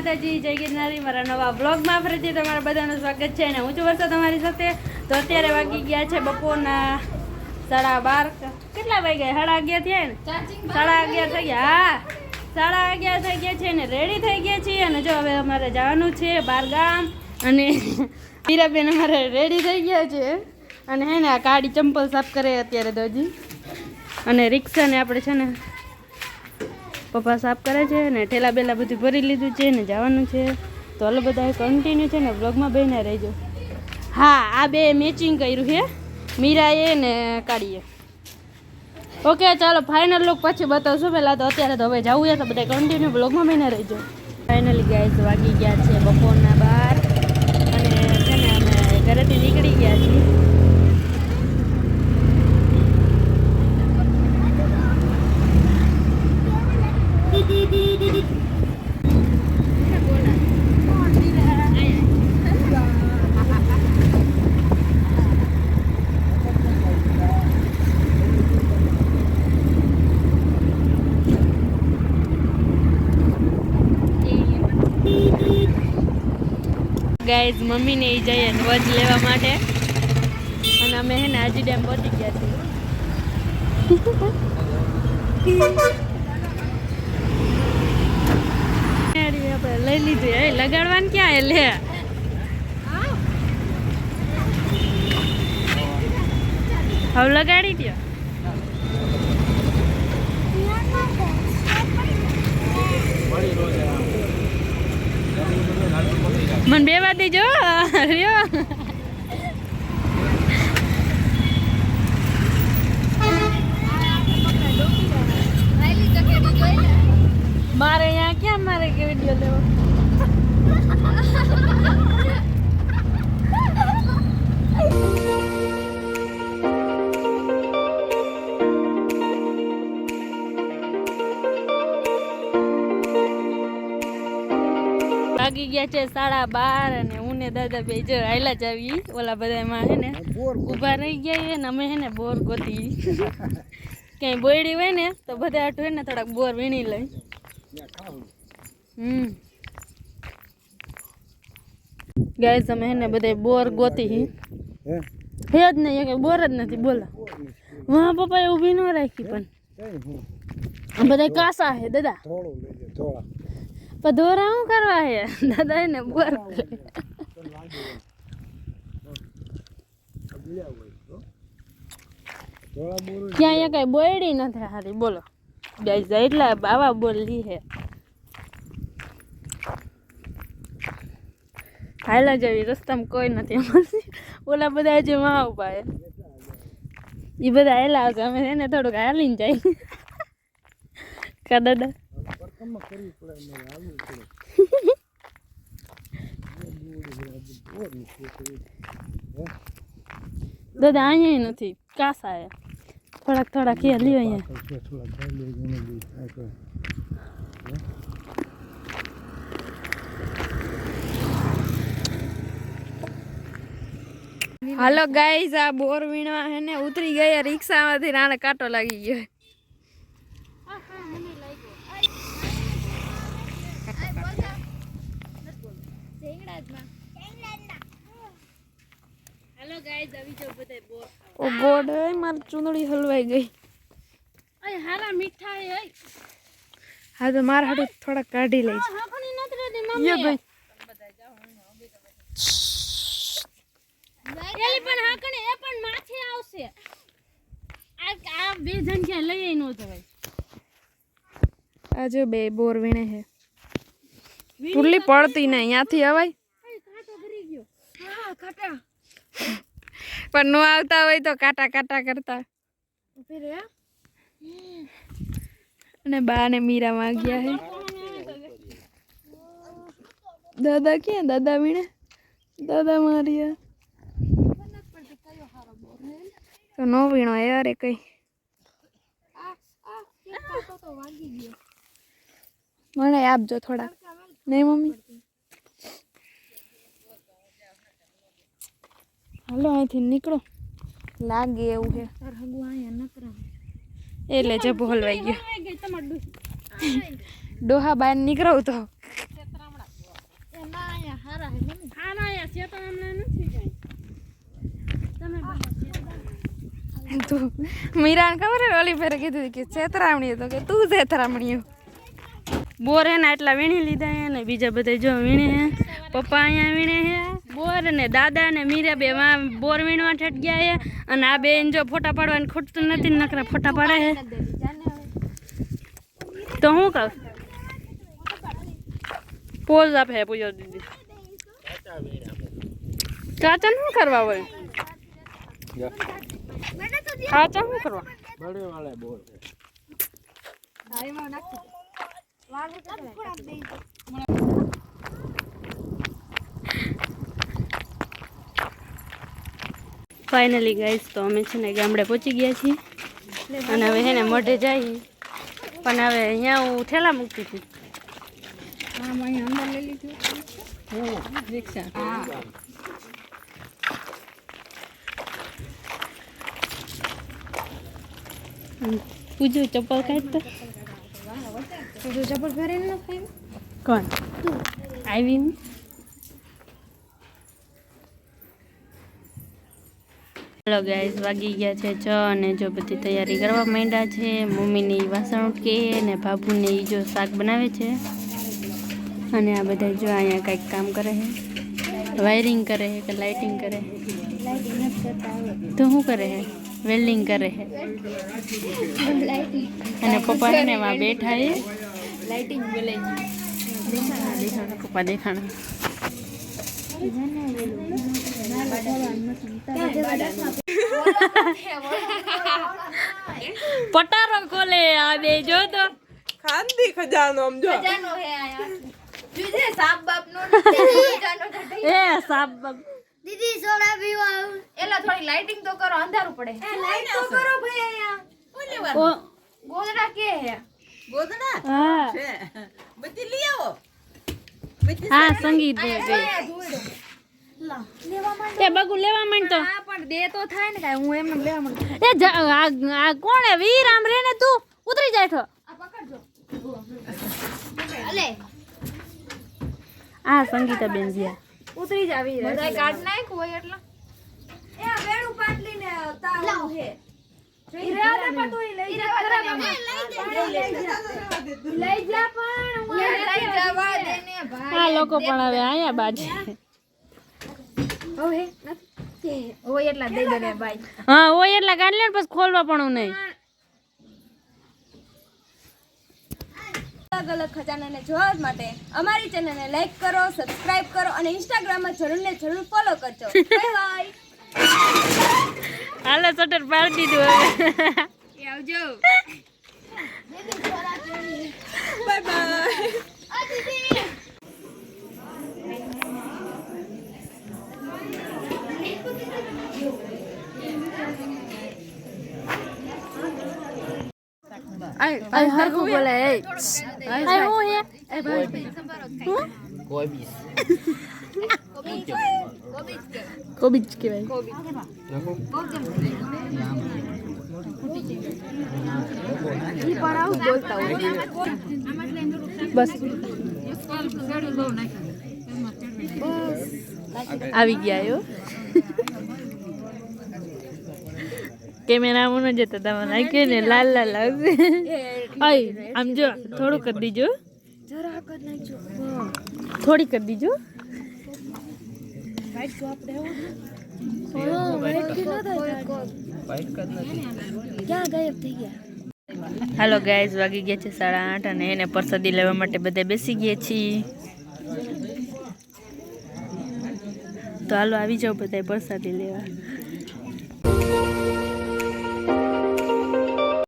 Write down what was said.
માતાજી, જય ગિરનારી. મારા નવા બ્લોગમાં ફરીથી તમારા બધાનું સ્વાગત છે અને હું છું વર્ષા તમારી સાથે. તો અત્યારે વાગી ગયા છે બપોરના 12:30. કેટલા વાગ્યા? 11:30 થયા ને? 11:30 થઈ ગયા. હા, 11:30 થઈ ગયા છે ને રેડી થઈ ગયા છીએ. અને જો હવે અમારે જવાનું છે બહાર ગામ. અને મીરાબેન અમારે રેડી થઈ ગયા છે. અને હે ને આ કાળી ચંપલ સાફ કરે અત્યારે તો હજી. અને રિક્ષાને આપણે છે ને પપ્પા સાફ કરે છે ને ઠેલા બેલા બધું ભરી લીધું છે ને જવાનું છે. તો હાલો બધા કન્ટિન્યુ છે ને બ્લોગમાં બહીને રહેજો. હા, આ બે મેચિંગ કર્યું છે મીરાએ ને કાળીએ. ઓકે, ચાલો ફાઇનલ લુક પછી બતાવશું. પહેલાં તો અત્યારે તો હવે જવું છે તો બધા કન્ટિન્યુ બ્લોગમાં બહીને રહેજો. ફાઇનલી ગાઈસ વાગી ગયા છે બપોરના 12 અને છે ને અમે ઘરેથી નીકળી ગયા છીએ. ગાઈઝ મમ્મીને એ જઈએ ધ્વજ લેવા માટે અને અમે હે ને હાજી ડેમ પહોંચી ગયા છીએ. આપણે લઈ લીધું. એ લગાડવાનું ક્યાં? લે હવે લગાડી દો. મને બે વાત જો મારે અહીંયા ક્યાં મારે કે વિડીયો લેવો. વાગી ગયા છે 12:30 અને હું ને દાદા બે જો આયલા જ આવી. ઓલા બધા એમાં હે ને ઊભા રહી ગયા છે ને અમે હે ને બોર ગોતી. ક્યાંય બોયડી હોય ને તો બધા આટું હે ને થોડાક બોર વીણી લઈ. ગાઈસ અમે હે ને બધા બોર ગોતી હે જ નહીં કે બોર જ નથી. બોલા વાહ પપ્પા એ ઊભી ન રાખી પણ બધા કાસા હે દાદા. ધોરા શું કરવા હે દાદા એને બોર ક્યાં અહીંયા કઈ બોયડી નથી હારી. બોલો એટલા બાવા બોલી હે. હાલા જેવી રસ્તામાં કોઈ નથી. ઓલા બધા જે માં ઉભા હે એ બધા હેલા આવશે. અમે એને થોડુંક હાલીને જાય કા દાદા. દાદા અહીંયા નથી કાસા હે. થોડાક હે લ્યો અહીંયા. હાલો ગાઈસ, આ બોર વીણવા હે ને ઉતરી ગયા રિક્ષામાંથી. રાણે કાંટો લાગી ગયો. હેલો ગાઈસ, આવી જો બધાય બોર. ઓ ગોડ, મારી ચૂંદડી હલવાઈ ગઈ. અય હારા મીઠા હે. હા તો મારા હાટુ થોડા કાઢી લઈ. હાફણી નથી રહેતી મમ્મી. યે ભાઈ બધાય જાવ એલી પણ હાકણે એ પણ માથે આવશે. આ બે જણ કે લઈ નો જવાય. આ જો બે બોર વીણે હે. પુરલી પડતી નહીં અહીંયાથી અવાય. કાંટો ભરી ગયો. હા કાંટા પણ નો આવતા હોય તો કાટા કાટા કરતા. અને બા ને મીરા માં ગયા હે. દાદા ક્યાં? દાદા વીણે. દાદા મારી તો નો વીણો યાર કઈ. મને આપજો થોડા. નહીં મમ્મી? હાલો અહીંથી નીકળો. લાગે એવું છે એટલે જબો હલવાઈ ગયો. ડોહા બહાર નીકળો તો તું મીરાને ખબર હે ઓલી ફેરે કીધું કે છેતરામણી તો કે તું છેતરામણી બોર હે ને એટલા વીણી લીધા હે ને બીજા બધા જો વીણે હે પપ્પા અહીંયા વીણે હે બોર ને દાદા ને મીરા બે બોર વીણવા ઠટ ગયા હે અને આ બેન જો ફોટા પાડવાની ખૂટતું નથી નકરા ફોટા પાડે હે તો હું કહું પોઝ આપે પૂજો દીદી ચાચા શું કરવા હોય ચાચા શું કરવા બડે વાળે બોલ ફાઇનલી ગાઈસ તો અમે છે ને ગામડે પહોંચી ગયા છીએ અને હવે હે ને મોઢે જઈએ પણ હવે અહીંયા હું ઠેલા મૂકતી હતી પૂછું ચપ્પલ કાઢ તો ચપ્પલ પહેરીને ન ખાઈ કોણ આવી હેલો ગાઈસ વાગી ગયા છે 6 અને જો બધી તૈયારી કરવા માંડ્યા છે મમ્મીને ઈ વાસણ ઉટકે ને બાબુને ઈ જો શાક બનાવે છે અને આ બધા જો અહીંયા કંઈક કામ કરે છે વાયરિંગ કરે છે કે લાઇટિંગ કરે તો શું કરે છે વેલ્ડિંગ કરે છે અને પપ્પા ને એમાં બેઠા છે લાઇટિંગ બોલાઈ દેખાણા પપ્પા દેખાણા પટારો ખોલે આ બે જો તો ખાનદી ખજાનો સમજો ખજાનો હે આયા જુજે સાપ બાપ નો ખજાનો એ સાપ દીદી સોડા પીવા એલા થોડી લાઇટિંગ તો કરો અંધારું પડે લાઇટ તો કરો ભાઈ આયા કોણ લેવાનું ગોદડા કે હે ગોદડા હા છે બધી લઈ આવો હા સંગીત દે બે એ બગુ લેવા માંડ તો હા પણ દે તો થાય ને કાઈ હું એમને લેવા માંડ એ આ કોણ હે વીર આમ રે ને તું ઉતરી જાય તો આ પકડજો અલે આ સંગીતા બેન જીયા ઉતરી જાવી બધા કાઢ નાખ હોય એટલે એ આ વેણું પાટલી ને તાવ હે ઈરાદા પણ તું લઈ જા લઈ જા પણ લઈ જવા દે ને ભાઈ આ લોકો પણ હવે આયા બાજે હવે નથી હોય એટલા દઈ દે ને ભાઈ હા ઓય એટલા કાઢ લે ને પછી ખોલવા પણ નહીં અલગ અલગ ખજાનાને જોવા માટે અમારી ચેનલને લાઈક કરો સબસ્ક્રાઇબ કરો અને ઇન્સ્ટાગ્રામમાં જરૂર ફોલો કરજો બાય બાય હાલો શટર પાડી દીધું હવે આવજો બાય બાય આ દીદી આય હરખું બોલે એ આય હું હે એ ભાઈ કોઈ બી કોબીજ કહેવાય બસ આવી ગયા યો કેમેરા માં ન જતા તમે નાખ્યો ને લાલ લાલ આવશે આય આમ જો થોડું કરી દીજો જરા કર નાખજો થોડી કરી દીજો વાઈટ તો આપણે ક્યાં ગાયબ થઈ ગયા હાલો ગાઈઝ વાગી ગયા છે 8:30 અને એને પ્રસાદી લેવા માટે બધા બેસી ગયા છીએ તો હાલો આવી જાઓ બધા પ્રસાદી લેવા